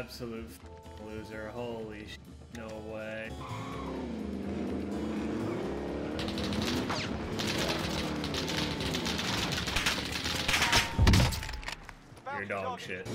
absolute loser. Holy sh**, no way. You're dog shit.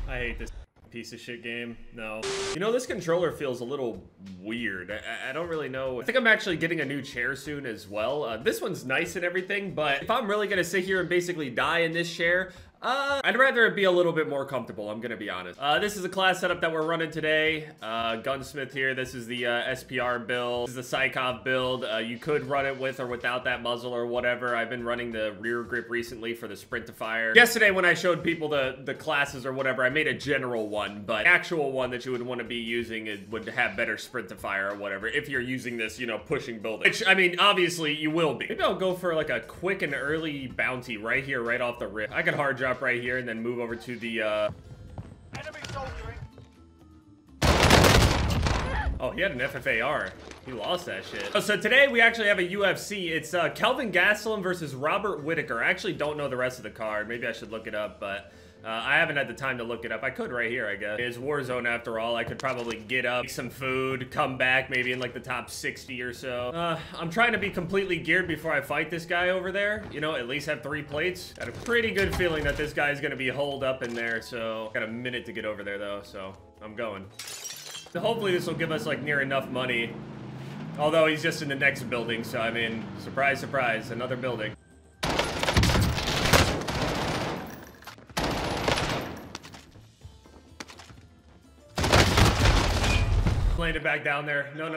I hate this piece of shit game. No. You know, this controller feels a little weird. I don't really know. I think I'm actually getting a new chair soon as well. This one's nice and everything, but if I'm really gonna sit here and basically die in this chair, I'd rather it be a little bit more comfortable, I'm gonna be honest. This is a class setup that we're running today. Gunsmith here, this is the SPR build. This is the Psychov build. You could run it with or without that muzzle or whatever. I've been running the rear grip recently for the sprint to fire. Yesterday when I showed people the classes or whatever, I made a general one, but the actual one that you would want to be using would have better sprint to fire or whatever if you're using this, you know, pushing building. Which, I mean, obviously you will be. Maybe I'll go for like a quick and early bounty right here, right off the rip. I could hard drop right here and then move over to the Enemy soldiering. Oh, he had an FFAR. He lost that shit. Oh, so today we actually have a UFC. It's Kelvin Gastelum versus Robert Whitaker. I actually don't know the rest of the card. Maybe I should look it up, but I haven't had the time to look it up. I could right here, I guess. It's Warzone after all. I could probably get up, make some food, come back maybe in like the top 60 or so. I'm trying to be completely geared before I fight this guy over there. You know, at least have 3 plates. Got a pretty good feeling that this guy's gonna be holed up in there, so got a minute to get over there though, so I'm going. So hopefully this will give us like near enough money. Although he's just in the next building, so I mean, surprise, surprise, another building. Landed back down there. No.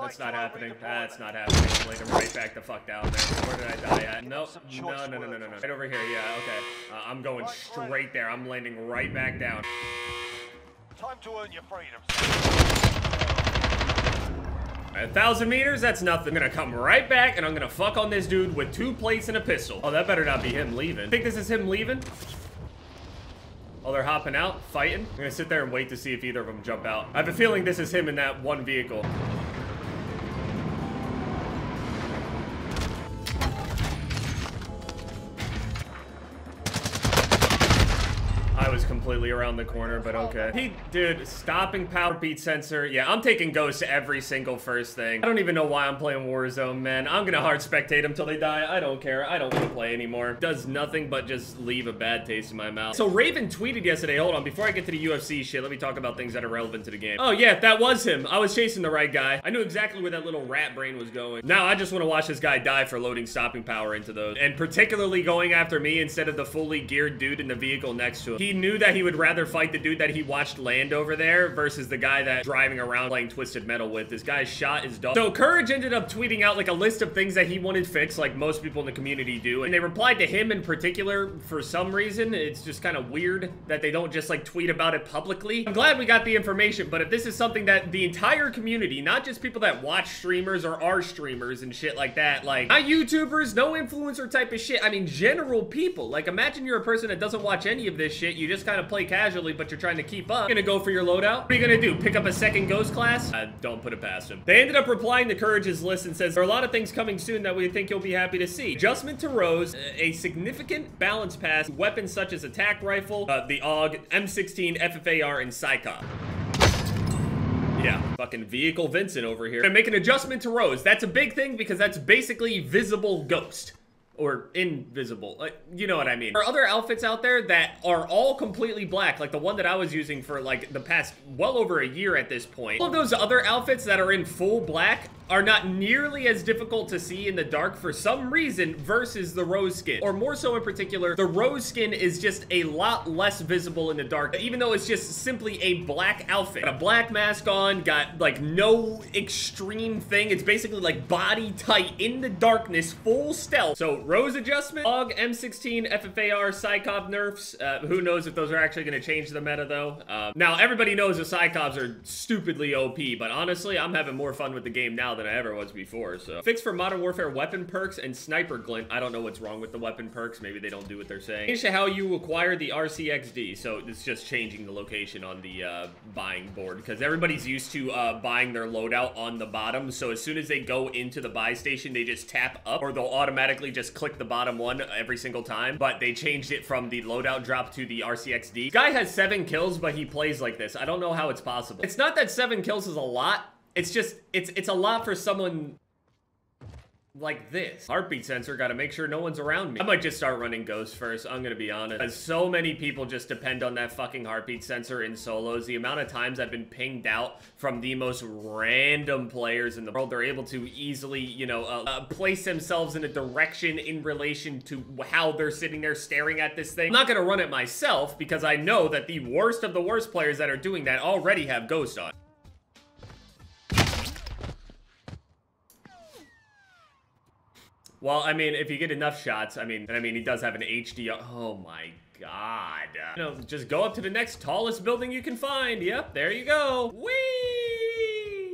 That's not happening. That's not happening. Landed right back the fuck down there. Where did I die at? Nope. No. Right over here. Yeah, okay. I'm going straight there. I'm landing right back down. Time to earn your freedom. 1,000 meters, that's nothing. I'm gonna come right back and I'm gonna fuck on this dude with 2 plates and a pistol. Oh, that better not be him leaving. Think this is him leaving? Oh, they're hopping out, fighting. I'm gonna sit there and wait to see if either of them jump out. I have a feeling this is him in that one vehicle. I was completely around the corner, but okay. Dude, stopping power beat sensor. Yeah, I'm taking ghosts every single first thing. I don't even know why I'm playing Warzone, man. I'm gonna hard spectate them till they die. I don't care. I don't want to play anymore. Does nothing but just leave a bad taste in my mouth. So Raven tweeted yesterday, hold on, before I get to the UFC shit, let me talk about things that are relevant to the game. Oh yeah, that was him. I was chasing the right guy. I knew exactly where that little rat brain was going. Now I just want to watch this guy die for loading stopping power into those. And particularly going after me instead of the fully geared dude in the vehicle next to him. He knew that he would rather fight the dude that he watched land over there versus the guy that driving around playing Twisted Metal with. This guy shot his dog. So Courage ended up tweeting out like a list of things that he wanted fixed, like most people in the community do, and they replied to him in particular for some reason. It's just kind of weird that they don't just like tweet about it publicly. I'm glad we got the information, but if this is something that the entire community, not just people that watch streamers or are streamers and shit like that, like not YouTubers, no influencer type of shit, I mean general people, like imagine you're a person that doesn't watch any of this shit, you just kind of play casually, but you're trying to keep up. You're gonna go for your loadout? What are you gonna do? Pick up a second ghost class? Don't put it past him. They ended up replying to Courage's list and says, there are a lot of things coming soon that we think you'll be happy to see. Adjustment to Rose, a significant balance pass, weapons such as attack rifle, the AUG, M16, FFAR, and Psychop. Yeah, fucking Vehicle Vincent over here. And make an adjustment to Rose. That's a big thing because that's basically visible ghost. Or invisible, you know what I mean. There are other outfits out there that are all completely black, like the one that I was using for like the past well over a year at this point. All of those other outfits that are in full black are not nearly as difficult to see in the dark for some reason versus the Rose skin. Or more so in particular, the Rose skin is just a lot less visible in the dark, even though it's just simply a black outfit. Got a black mask on, got like no extreme thing. It's basically like body tight in the darkness, full stealth. So Rose adjustment, AUG, M16, FFAR, Psychop nerfs. Who knows if those are actually going to change the meta though. Now everybody knows the Psychops are stupidly OP, but honestly, I'm having more fun with the game now than than I ever was before, so. Fix for Modern Warfare weapon perks and sniper glint. I don't know what's wrong with the weapon perks. Maybe they don't do what they're saying. Change to how you acquire the RCXD. So it's just changing the location on the buying board, because everybody's used to buying their loadout on the bottom. So as soon as they go into the buy station, they just tap up, or they'll automatically just click the bottom one every single time. But they changed it from the loadout drop to the RCXD. Guy has 7 kills, but he plays like this. I don't know how it's possible. It's not that 7 kills is a lot. It's just, it's a lot for someone like this. Heartbeat sensor, gotta make sure no one's around me. I might just start running Ghost first, I'm gonna be honest. Because so many people just depend on that fucking heartbeat sensor in solos. The amount of times I've been pinged out from the most random players in the world, they're able to easily, you know, place themselves in a direction in relation to how they're sitting there staring at this thing. I'm not gonna run it myself, because I know that the worst of the worst players that are doing that already have Ghost on. Well, I mean, if you get enough shots, I mean, he does have an HD. Oh my god. You know, just go up to the next tallest building you can find. Yep, there you go. Whee!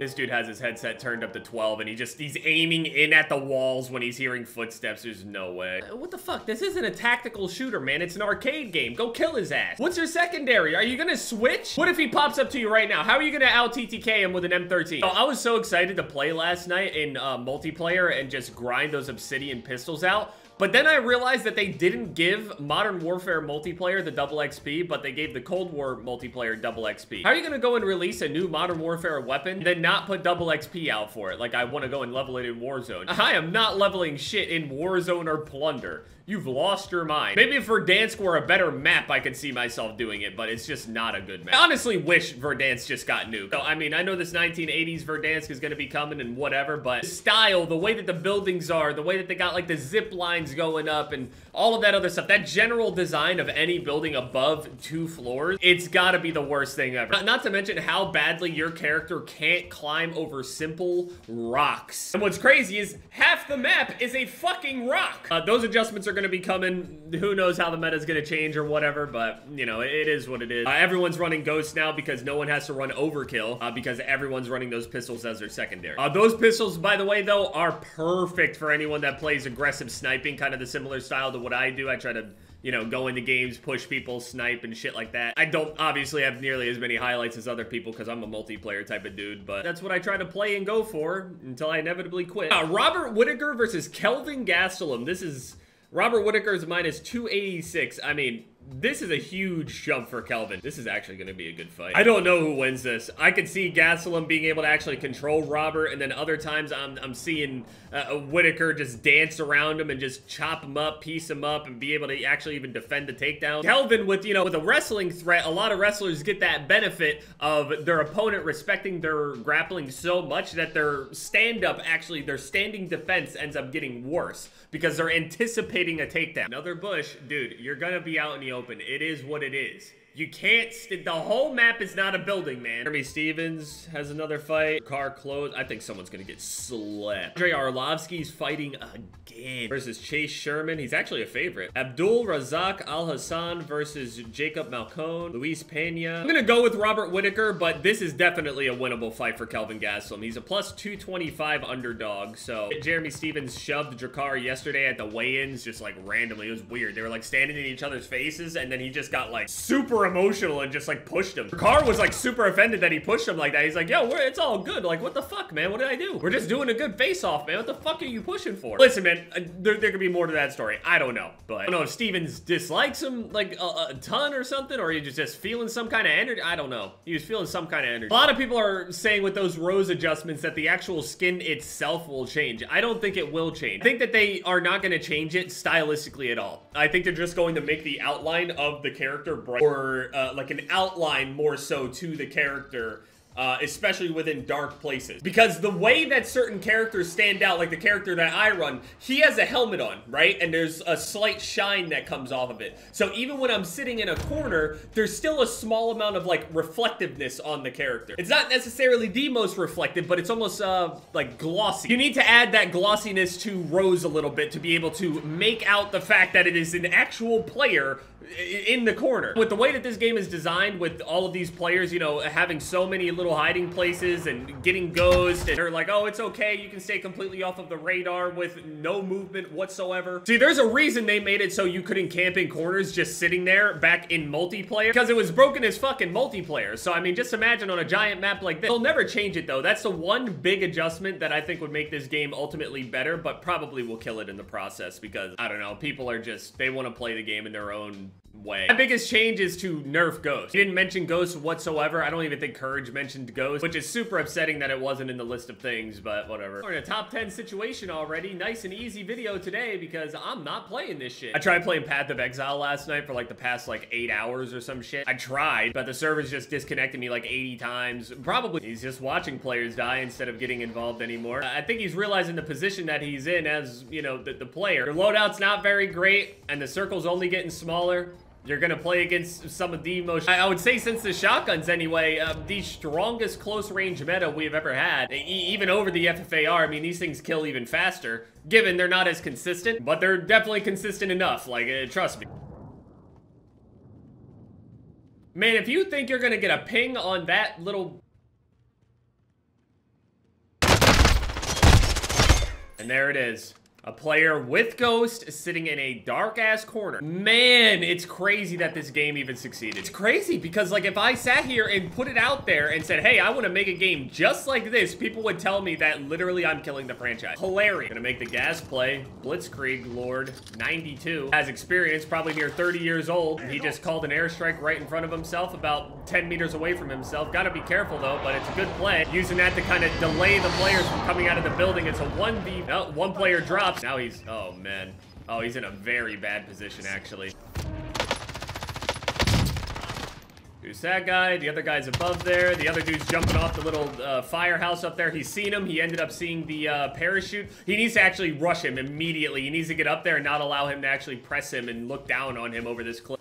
This dude has his headset turned up to 12, and he's aiming in at the walls when he's hearing footsteps. There's no way. What the fuck? This isn't a tactical shooter, man. It's an arcade game. Go kill his ass. What's your secondary? Are you gonna switch? What if he pops up to you right now? How are you gonna out-TTK him with an M13? Oh, I was so excited to play last night in multiplayer and just grind those obsidian pistols out. But then I realized that they didn't give Modern Warfare multiplayer the double XP, but they gave the Cold War multiplayer double XP. How are you gonna go and release a new Modern Warfare weapon, then not put double XP out for it? Like, I wanna go and level it in Warzone. I am not leveling shit in Warzone or Plunder. You've lost your mind. Maybe if Verdansk were a better map, I could see myself doing it, but it's just not a good map. I honestly wish Verdansk just got nuked. So, I mean, I know this 1980s Verdansk is gonna be coming and whatever, but the style, the way that the buildings are, the way that they got, like, the zip lines going up and all of that other stuff, that general design of any building above 2 floors, it's gotta be the worst thing ever. Not to mention how badly your character can't climb over simple rocks. And what's crazy is half the map is a fucking rock. Those adjustments are gonna be coming. Who knows how the meta is gonna change or whatever, but you know, it is what it is. Everyone's running Ghost now because no one has to run Overkill, because everyone's running those pistols as their secondary. Those pistols, by the way, though, are perfect for anyone that plays aggressive sniping, kind of the similar style to what I do. I try to, you know, go into games, push people, snipe, and shit like that. I don't obviously have nearly as many highlights as other people because I'm a multiplayer type of dude, but that's what I try to play and go for until I inevitably quit. Robert Whittaker versus Kelvin Gastelum. This is... Robert Whittaker's minus 286. I mean, this is a huge jump for Kelvin. This is actually going to be a good fight. I don't know who wins this. I could see Gastelum being able to actually control Robert, and then other times I'm seeing Whittaker just dance around him and just chop him up, piece him up, and be able to actually even defend the takedown. Kelvin, with, you know, with a wrestling threat, a lot of wrestlers get that benefit of their opponent respecting their grappling so much that their stand-up, actually, their standing defense ends up getting worse because they're anticipating a takedown. Another bush. Dude, you're gonna be out in the open. It is what it is. You can't, the whole map is not a building, man. Jeremy Stevens has another fight. Car closed. I think someone's gonna get slept. Andre Arlovsky's fighting again versus Chase Sherman. He's actually a favorite. Abdul Razak Al Hassan versus Jacob Malcone. Luis Pena. I'm gonna go with Robert Whittaker, but this is definitely a winnable fight for Kelvin Gastelum. He's a plus 225 underdog, so Jeremy Stevens shoved Drakkar yesterday at the weigh-ins just like randomly. It was weird. They were like standing in each other's faces, and then he just got like super emotional and just like pushed him. Drakkar was like super offended that he pushed him like that. He's like, yo, it's all good. Like, what the fuck, man? What did I do? We're just doing a good face-off, man. What the fuck are you pushing for? Listen, man, there could be more to that story. I don't know, but I don't know if Stevens dislikes him like a ton or something, or he's just feeling some kind of energy. I don't know. He was feeling some kind of energy. A lot of people are saying with those rose adjustments that the actual skin itself will change. I don't think it will change. I think that they are not going to change it stylistically at all. I think they're just going to make the outline of the character bright, or like an outline more so to the character, especially within dark places. Because the way that certain characters stand out, like the character that I run, he has a helmet on, right? And there's a slight shine that comes off of it. So even when I'm sitting in a corner, there's still a small amount of like reflectiveness on the character. It's not necessarily the most reflective, but it's almost like glossy. You need to add that glossiness to Rose a little bit to be able to make out the fact that it is an actual player in the corner. With the way that this game is designed, with all of these players, you know, having so many little little hiding places and getting ghost, and they're like, oh, it's okay, you can stay completely off of the radar with no movement whatsoever. See, there's a reason they made it so you couldn't camp in corners just sitting there back in multiplayer, because it was broken as fucking multiplayer. So I mean, just imagine on a giant map like this. They'll never change it though. That's the one big adjustment that I think would make this game ultimately better, but probably will kill it in the process, because I don't know, people are just, they want to play the game in their own way. My biggest change is to nerf Ghost. He didn't mention Ghost whatsoever. I don't even think Courage mentioned Ghost, which is super upsetting that it wasn't in the list of things, but whatever. We're in a top 10 situation already. Nice and easy video today because I'm not playing this shit. I tried playing Path of Exile last night for like the past like 8 hours or some shit. I tried, but the servers just disconnected me like 80 times. Probably he's just watching players die instead of getting involved anymore. I think he's realizing the position that he's in as, you know, the player. Your loadout's not very great and the circle's only getting smaller. You're gonna play against some of the most, I would say since the shotguns anyway, the strongest close range meta we've ever had. Even over the FFAR, I mean, these things kill even faster, given they're not as consistent, but they're definitely consistent enough, like, trust me. Man, if you think you're gonna get a ping on that little... And there it is. A player with Ghost sitting in a dark-ass corner. Man, it's crazy that this game even succeeded. It's crazy because, like, if I sat here and put it out there and said, hey, I want to make a game just like this, people would tell me that literally I'm killing the franchise. Hilarious. Gonna make the gas play. Blitzkrieg Lord, 92. Has experience, probably near 30 years old. He just called an airstrike right in front of himself, about 10 meters away from himself. Gotta be careful, though, but it's a good play. Using that to kind of delay the players from coming out of the building. It's a 1v... Oh, one player drops. Now he's, oh man. Oh, he's in a very bad position, actually. Who's that guy? The other guy's above there. The other dude's jumping off the little firehouse up there. He's seen him. He ended up seeing the parachute. He needs to actually rush him immediately. He needs to get up there and not allow him to actually press him and look down on him over this cliff.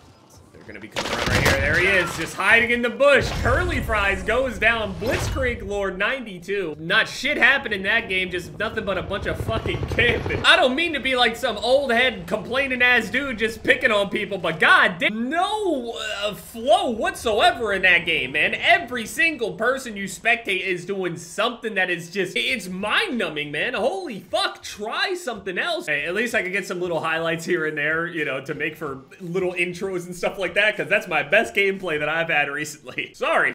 Gonna be coming around right here. There he is, just hiding in the bush. Curly Fries goes down. Blitzkrieg Lord, 92. Not shit happened in that game, just nothing but a bunch of fucking camping. I don't mean to be like some old head complaining ass dude just picking on people, but god damn, no flow whatsoever in that game, man. Every single person you spectate is doing something that is just, it's mind numbing, man. Holy fuck, try something else. Hey, at least I could get some little highlights here and there, you know, to make for little intros and stuff like that, because that's my best gameplay that I've had recently. Sorry.